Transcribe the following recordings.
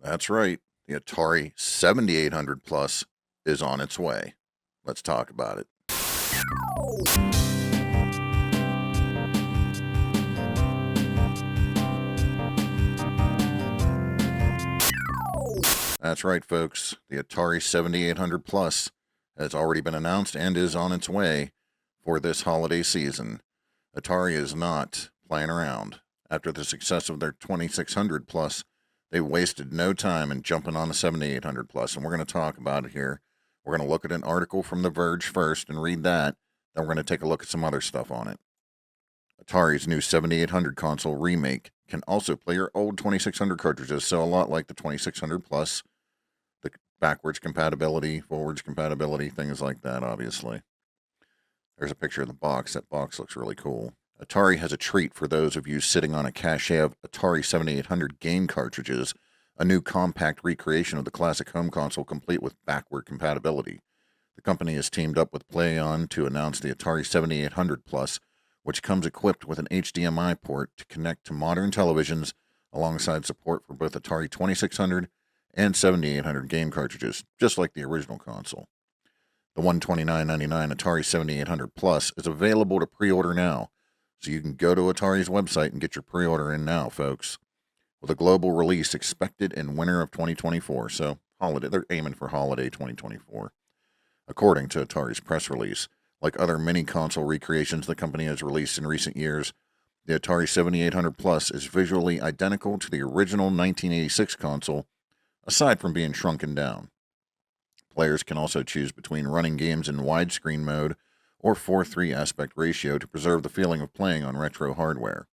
That's right. The Atari 7800 Plus is on its way. Let's talk about it. That's right, folks. The Atari 7800 Plus has already been announced and is on its way for this holiday season. Atari is not playing around. After the success of their 2600 Plus, they wasted no time in jumping on the 7800 Plus, and we're going to talk about it here. We're going to look at an article from The Verge first and read that. Then we're going to take a look at some other stuff on it. Atari's new 7800 console remake can also play your old 2600 cartridges, so a lot like the 2600 Plus, the backwards compatibility, forwards compatibility, things like that, obviously. There's a picture of the box. That box looks really cool. Atari has a treat for those of you sitting on a cache of Atari 7800 game cartridges, a new compact recreation of the classic home console complete with backward compatibility. The company has teamed up with PlayOn to announce the Atari 7800 Plus, which comes equipped with an HDMI port to connect to modern televisions alongside support for both Atari 2600 and 7800 game cartridges, just like the original console. The $129.99 Atari 7800 Plus is available to pre-order now, so you can go to Atari's website and get your pre-order in now, folks. With a global release expected in winter of 2024, so they're aiming for holiday 2024. According to Atari's press release, like other mini console recreations the company has released in recent years, the Atari 7800 Plus is visually identical to the original 1986 console, aside from being shrunken down. Players can also choose between running games in widescreen mode or 4:3 aspect ratio to preserve the feeling of playing on retro hardware.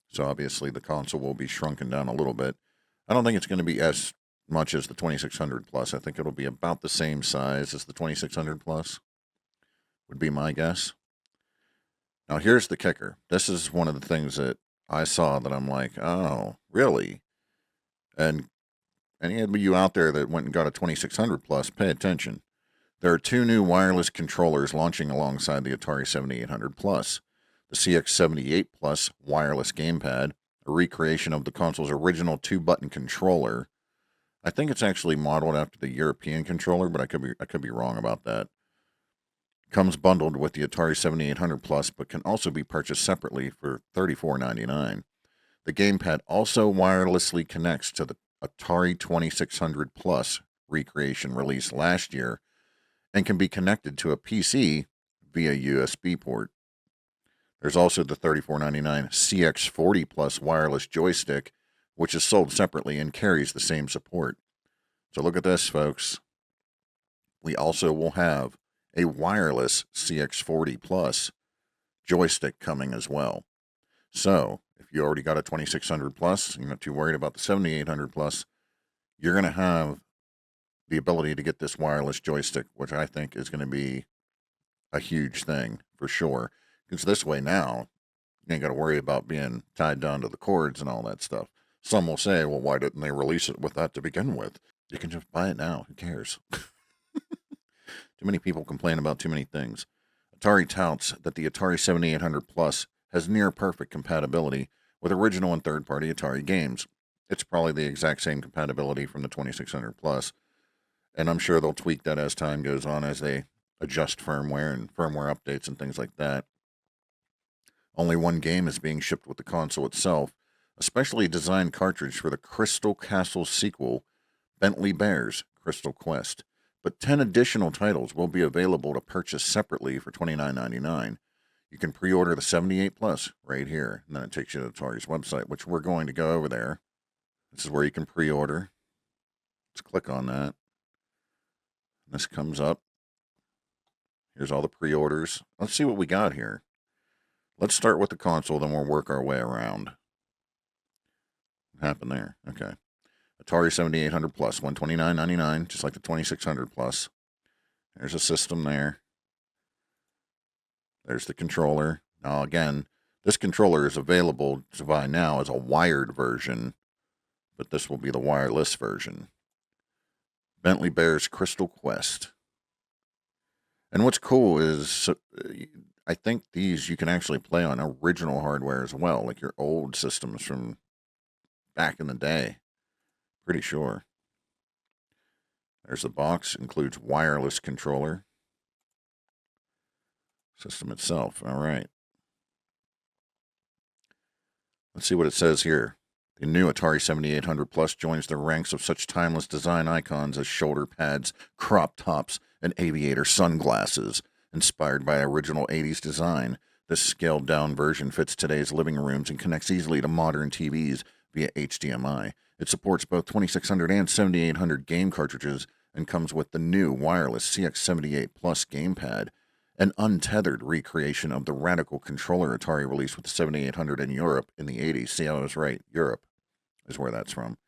So obviously the console will be shrunken down a little bit. I don't think it's going to be as much as the 2600 Plus. I think it'll be about the same size as the 2600 Plus, would be my guess. Now here's the kicker. This is one of the things that I saw that I'm like, oh, really? And any of you out there that went and got a 2600 Plus, pay attention. There are two new wireless controllers launching alongside the Atari 7800 Plus. The CX78 Plus wireless gamepad, a recreation of the console's original two-button controller. I think it's actually modeled after the European controller, but I could be wrong about that. Comes bundled with the Atari 7800 Plus, but can also be purchased separately for $34.99. The gamepad also wirelessly connects to the Atari 2600 Plus recreation released last year and can be connected to a PC via USB port. There's also the $34.99 CX40 Plus wireless joystick, which is sold separately and carries the same support. So look at this, folks. We also will have a wireless CX40 Plus joystick coming as well. So if you already got a 2600 Plus, you're not too worried about the 7800 Plus, you're going to have the ability to get this wireless joystick, which I think is going to be a huge thing for sure. Because this way now, you ain't got to worry about being tied down to the cords and all that stuff. Some will say, well, why didn't they release it with that to begin with? You can just buy it now. Who cares? Too many people complain about too many things. Atari touts that the Atari 7800 Plus has near perfect compatibility with original and third-party Atari games. It's probably the exact same compatibility from the 2600 Plus, and I'm sure they'll tweak that as time goes on as they adjust firmware and firmware updates and things like that. Only one game is being shipped with the console itself, a specially designed cartridge for the Crystal Castle sequel, Bentley Bears Crystal Quest. But 10 additional titles will be available to purchase separately for $29.99. You can pre-order the 78 Plus right here, and then it takes you to Atari's website, which we're going to go over there. This is where you can pre-order. Let's click on that. This comes up. Here's all the pre-orders. Let's see what we got here. Let's start with the console, then we'll work our way around. What happened there? Okay. Atari 7800 Plus, $129.99, just like the 2600 Plus. There's a system there. There's the controller. Now, again, this controller is available to buy now as a wired version, but this will be the wireless version. Bentley Bears Crystal Quest. And what's cool is I think these you can actually play on original hardware as well, like your old systems from back in the day. Pretty sure. There's the box. Includes wireless controller. System itself. All right. Let's see what it says here. The new Atari 7800 Plus joins the ranks of such timeless design icons as shoulder pads, crop tops, and aviator sunglasses. Inspired by original 80s design, this scaled-down version fits today's living rooms and connects easily to modern TVs via HDMI. It supports both 2600 and 7800 game cartridges and comes with the new wireless CX78 Plus gamepad, an untethered recreation of the radical controller Atari released with the 7800 in Europe in the 80s. See, I was right. Europe is where that's from.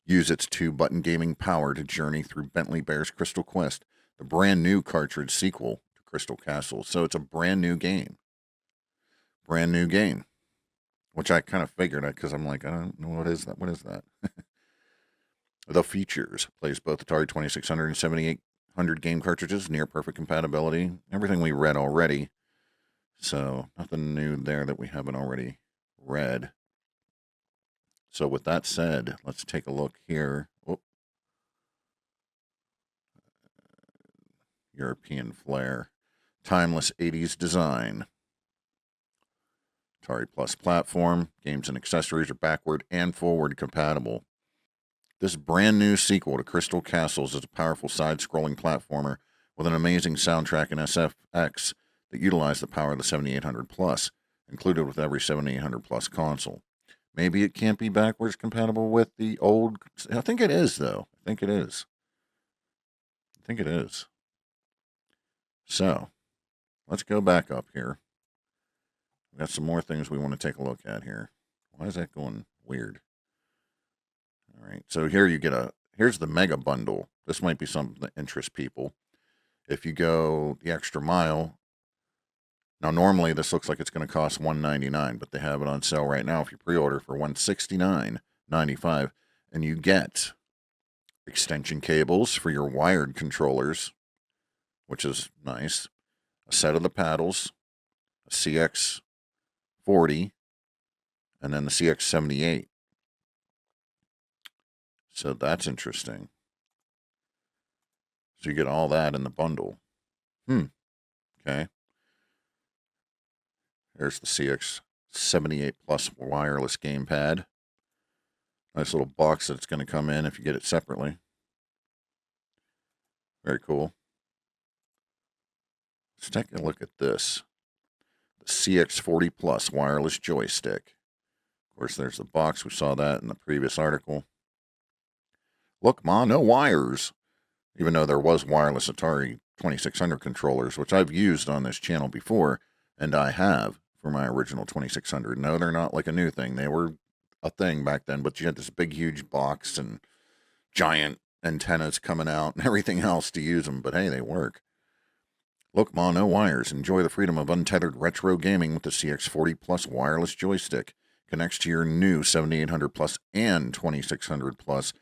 Use its 2-button gaming power to journey through Bentley Bear's Crystal Quest, the brand new cartridge sequel to Crystal Castle. So it's a brand new game. Brand new game. Which I kind of figured because I'm like, I don't know, what is that? What is that? The features. Plays both Atari 2600 and 7800 game cartridges, near perfect compatibility. Everything we read already. So nothing new there that we haven't already read. So with that said, let's take a look here. Oh. European flair. Timeless 80s design. Atari Plus platform. Games and accessories are backward and forward compatible. This brand new sequel to Crystal Castles is a powerful side-scrolling platformer with an amazing soundtrack and SFX that utilize the power of the 7800 Plus, included with every 7800 Plus console. Maybe it can't be backwards compatible with the old... I think it is, though. I think it is. So, let's go back up here. We've got some more things we want to take a look at here. Why is that going weird? All right, so here you get here's the mega bundle. This might be something that interests people. If you go the extra mile, now normally this looks like it's going to cost $199, but they have it on sale right now if you pre-order for $169.95, and you get extension cables for your wired controllers, which is nice, a set of the paddles, a CX40, and then the CX78. So that's interesting. So you get all that in the bundle. Okay. There's the CX78 Plus wireless gamepad. Nice little box that's going to come in if you get it separately. Very cool. Let's take a look at this. The CX40 Plus wireless joystick. Of course, there's the box. We saw that in the previous article. Look, Ma, no wires. Even though there was wireless Atari 2600 controllers, which I've used on this channel before, and I have for my original 2600. No, they're not like a new thing. They were a thing back then, but you had this big, huge box and giant antennas coming out and everything else to use them. But hey, they work. Look, Ma, no wires. Enjoy the freedom of untethered retro gaming with the CX40 Plus wireless joystick. Connects to your new 7800 Plus and 2600 Plus.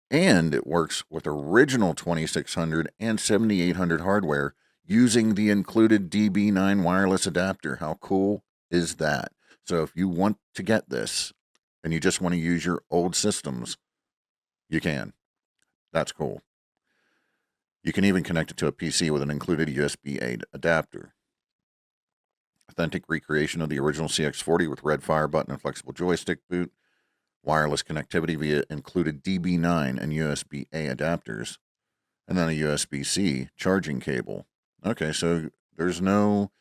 And it works with original 2600 and 7800 hardware using the included DB9 wireless adapter. How cool is that? So if you want to get this and you just want to use your old systems, you can. That's cool. You can even connect it to a PC with an included USB-A adapter. Authentic recreation of the original CX40 with red fire button and flexible joystick boot. Wireless connectivity via included DB9 and USB-A adapters, and then a USB-C charging cable. Okay, so there's no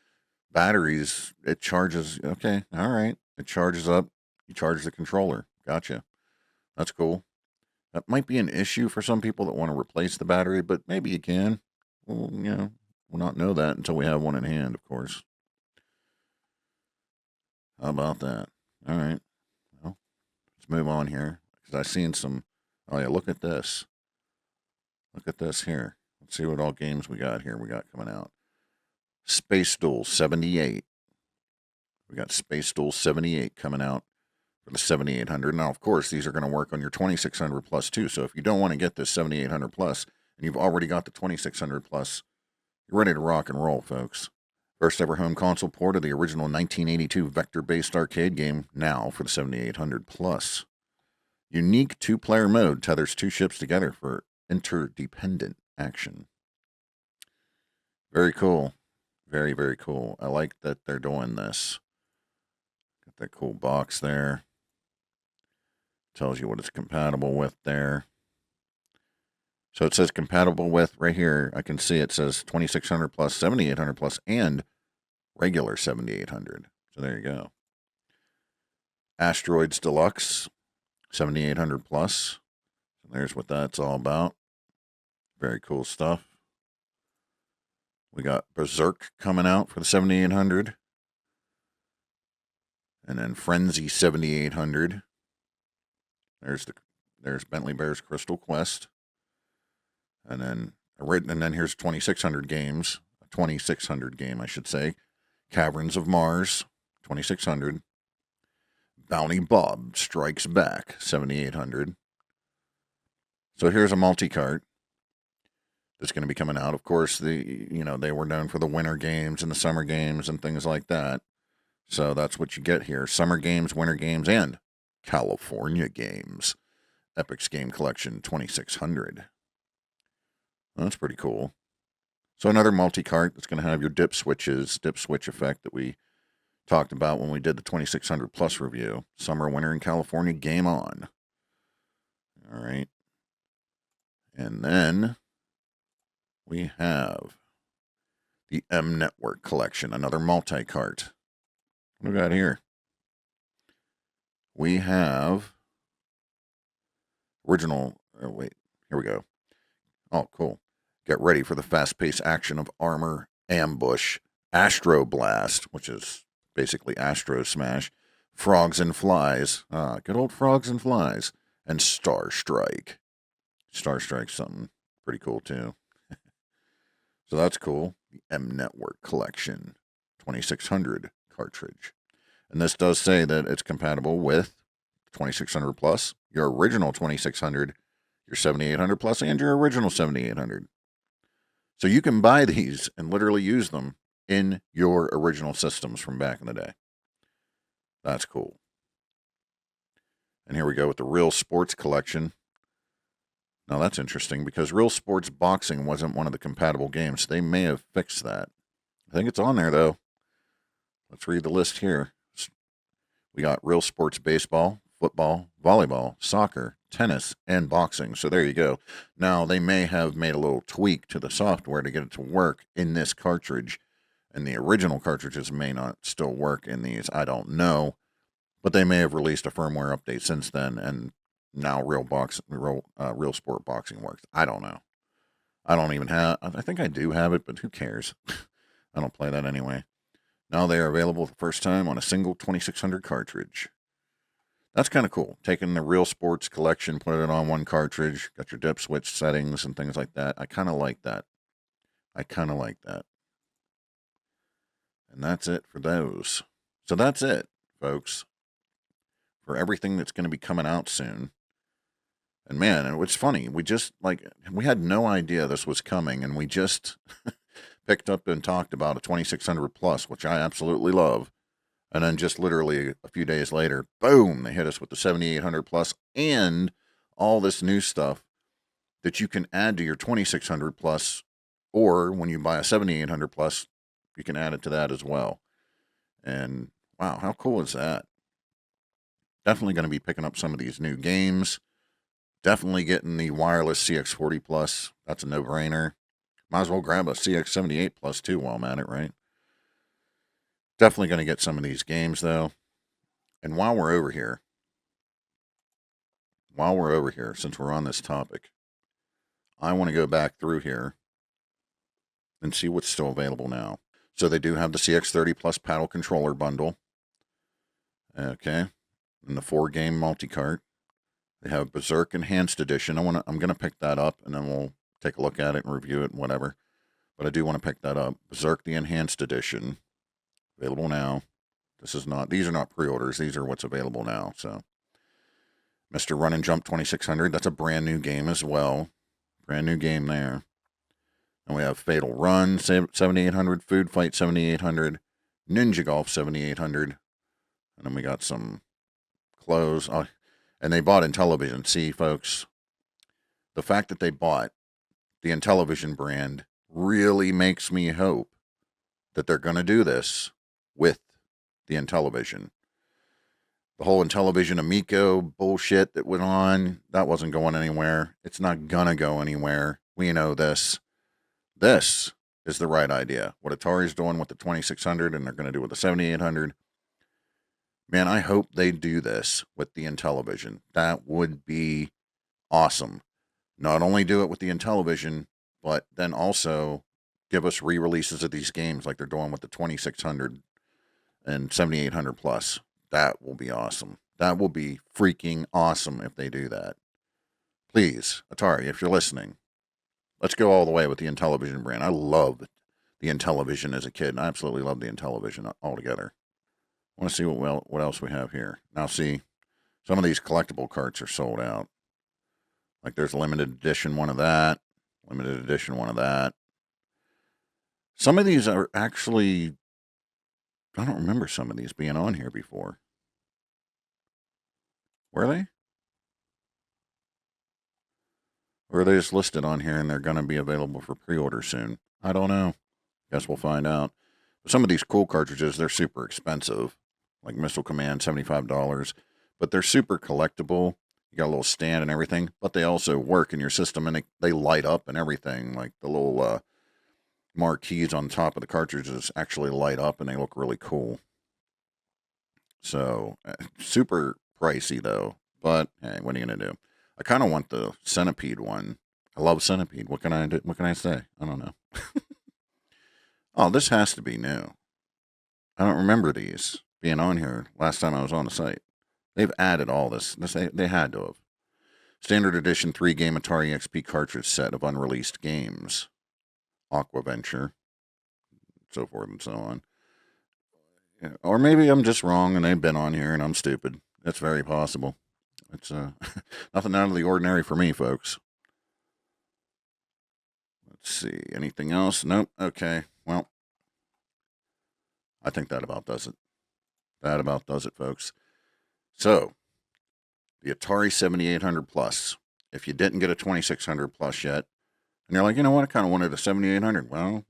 batteries. It charges. Okay, all right. It charges up. You charge the controller. Gotcha. That's cool. That might be an issue for some people that want to replace the battery, but maybe you can. Well, we'll not know that until we have one in hand, of course. How about that? All right. Let's move on here because I've seen some. Oh yeah, look at this. Look at this here. Let's see what all games we got here. We got coming out. Space Duel 78. We got Space Duel 78 coming out for the 7800. Now, of course, these are going to work on your 2600 Plus too. So if you don't want to get this 7800 Plus and you've already got the 2600 Plus, you're ready to rock and roll, folks. First ever home console port of the original 1982 vector-based arcade game, now for the 7800 Plus. Unique two-player mode tethers two ships together for interdependent action. Very cool. Very, very cool. I like that they're doing this. Got that cool box there. Tells you what it's compatible with there. So it says compatible with right here. I can see it says 2600 plus, 7800 plus, and regular 7800. So there you go. Asteroids Deluxe, 7800 plus. So there's what that's all about. Very cool stuff. We got Berserk coming out for the 7800. And then Frenzy 7800. There's Bentley Bear's Crystal Quest. And then here's 2600 games. A 2600 game, I should say. Caverns of Mars, 2600. Bounty Bob Strikes Back, 7800. So here's a multi-cart that's going to be coming out. Of course, they were known for the winter games and the summer games and things like that. So that's what you get here. Summer games, winter games, and California games. Epic's Game Collection, 2600. Well, that's pretty cool. So another multi-cart that's going to have your dip switch effect that we talked about when we did the 2600 plus review. Summer, winter, and California, game on. All right. And then we have the M Network Collection, another multi-cart. What do we got here? We have here we go. Oh, cool. Get ready for the fast-paced action of Armor Ambush, Astro Blast, which is basically Astro Smash, Frogs and Flies, good old Frogs and Flies, and Star Strike. Star Strike's something pretty cool, too. So that's cool. The M Network Collection, 2600 cartridge. And this does say that it's compatible with 2600 plus, your original 2600, your 7800 plus, and your original 7800. So you can buy these and literally use them in your original systems from back in the day. That's cool. And here we go with the Real Sports Collection. Now that's interesting because Real Sports Boxing wasn't one of the compatible games. They may have fixed that. I think it's on there, though. Let's read the list here. We got Real Sports Baseball, football, volleyball, soccer, tennis, and boxing. So there you go. Now, they may have made a little tweak to the software to get it to work in this cartridge, and the original cartridges may not still work in these. I don't know, but they may have released a firmware update since then, and now Real Sport Boxing works. I don't know. I think I do have it, but who cares? I don't play that anyway. Now they are available for the first time on a single 2600 cartridge. That's kind of cool. Taking the Real Sports Collection, put it on one cartridge, got your dip switch settings and things like that. I kind of like that. And that's it for those. So that's it, folks, for everything that's going to be coming out soon. And man, it's funny. We had no idea this was coming, and we just picked up and talked about a 2600 plus, which I absolutely love. And then just literally a few days later, boom, they hit us with the 7800 plus and all this new stuff that you can add to your 2600 plus, or when you buy a 7800 plus, you can add it to that as well. And wow, how cool is that? Definitely going to be picking up some of these new games. Definitely getting the wireless CX40 plus. That's a no-brainer. Might as well grab a CX78 plus too while I'm at it, right? Definitely going to get some of these games, though. And while we're over here, since we're on this topic, I want to go back through here and see what's still available now. So they do have the CX30 plus paddle controller bundle. Okay. And the 4-game multi-cart. They have Berserk Enhanced Edition. I'm going to pick that up, and then we'll take a look at it and review it and whatever. But I do want to pick that up. Berserk the Enhanced Edition. Available now. These are not pre-orders. These are what's available now. So, Mr. Run and Jump 2600. That's a brand new game as well. Brand new game there. And we have Fatal Run 7800, Food Fight 7800, Ninja Golf 7800. And then we got some clothes. And they bought Intellivision. See, folks, the fact that they bought the Intellivision brand really makes me hope that they're going to do this with the Intellivision. The whole Intellivision Amico bullshit that went on, that wasn't going anywhere. It's not going to go anywhere. We know this. This is the right idea. What Atari's doing with the 2600 and they're going to do with the 7800. Man, I hope they do this with the Intellivision. That would be awesome. Not only do it with the Intellivision, but then also give us re-releases of these games like they're doing with the 2600 and 7800 plus. That will be awesome. That will be freaking awesome if they do that. Please, Atari, if you're listening, let's go all the way with the Intellivision brand. I loved the Intellivision as a kid, and I absolutely love the Intellivision altogether. I want to see what else we have here. Now, see, some of these collectible carts are sold out. Like there's a limited edition one of that, limited edition one of that. Some of these are actually, I don't remember some of these being on here before. Were they? Or are they just listed on here and they're going to be available for pre-order soon? I don't know. Guess we'll find out. But some of these cool cartridges, they're super expensive. Like Missile Command, $75. But they're super collectible. You got a little stand and everything. But they also work in your system and they light up and everything. Like the little marquees on top of the cartridges actually light up and they look really cool. So, super pricey though. But hey, what are you going to do? I kind of want the Centipede one. I love Centipede. What can I do? What can I say? I don't know. Oh, this has to be new. I don't remember these being on here last time I was on the site. They've added all this. They had to have. Standard Edition 3-game Atari XP cartridge set of unreleased games. Aquaventure. So forth and so on. Yeah, or maybe I'm just wrong and they've been on here and I'm stupid. That's very possible. It's nothing out of the ordinary for me, folks. Let's see. Anything else? Nope. Okay. Well, I think that about does it. That about does it, folks. So, the Atari 7800 Plus. If you didn't get a 2600 Plus yet, and you're like, you know what, I kind of wanted a 7800. Well,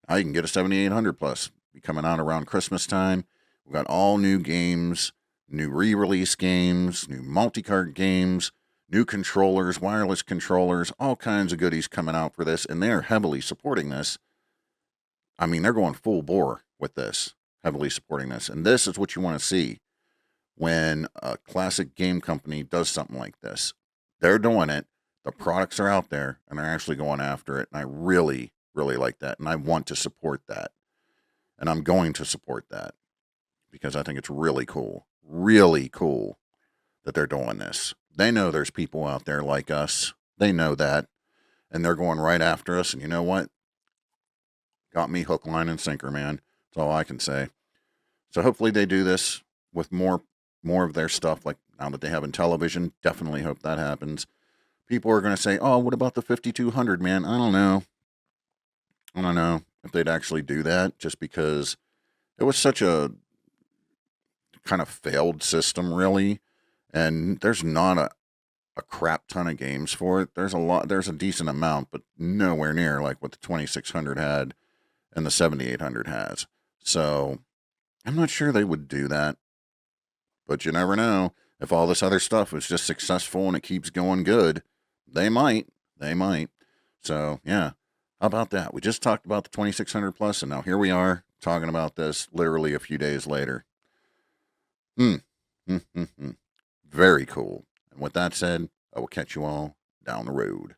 now you can get a 7800 Plus. Be coming out around Christmas time. We've got all new games, new re-release games, new multi-card games, new controllers, wireless controllers, all kinds of goodies coming out for this, and they're heavily supporting this. I mean, they're going full bore with this, heavily supporting this. And this is what you want to see when a classic game company does something like this. They're doing it, the products are out there, and they're actually going after it. And I really, really like that. And I want to support that. And I'm going to support that because I think it's really cool that they're doing this. They know there's people out there like us. They know that. And they're going right after us. And you know what? Got me hook, line, and sinker, man. That's all I can say. So hopefully they do this with more of their stuff. Like now that they have Intellivision, definitely hope that happens. People are going to say, oh, what about the 5200, man? I don't know if they'd actually do that just because it was such a kind of failed system, really. And there's not a crap ton of games for it. There's a decent amount, but nowhere near like what the 2600 had and the 7800 has. So I'm not sure they would do that, but you never know. If all this other stuff is just successful and it keeps going good, they might. So yeah, how about that? We just talked about the 2600 Plus, and now here we are talking about this literally a few days later. Very cool. And with that said, I will catch you all down the road.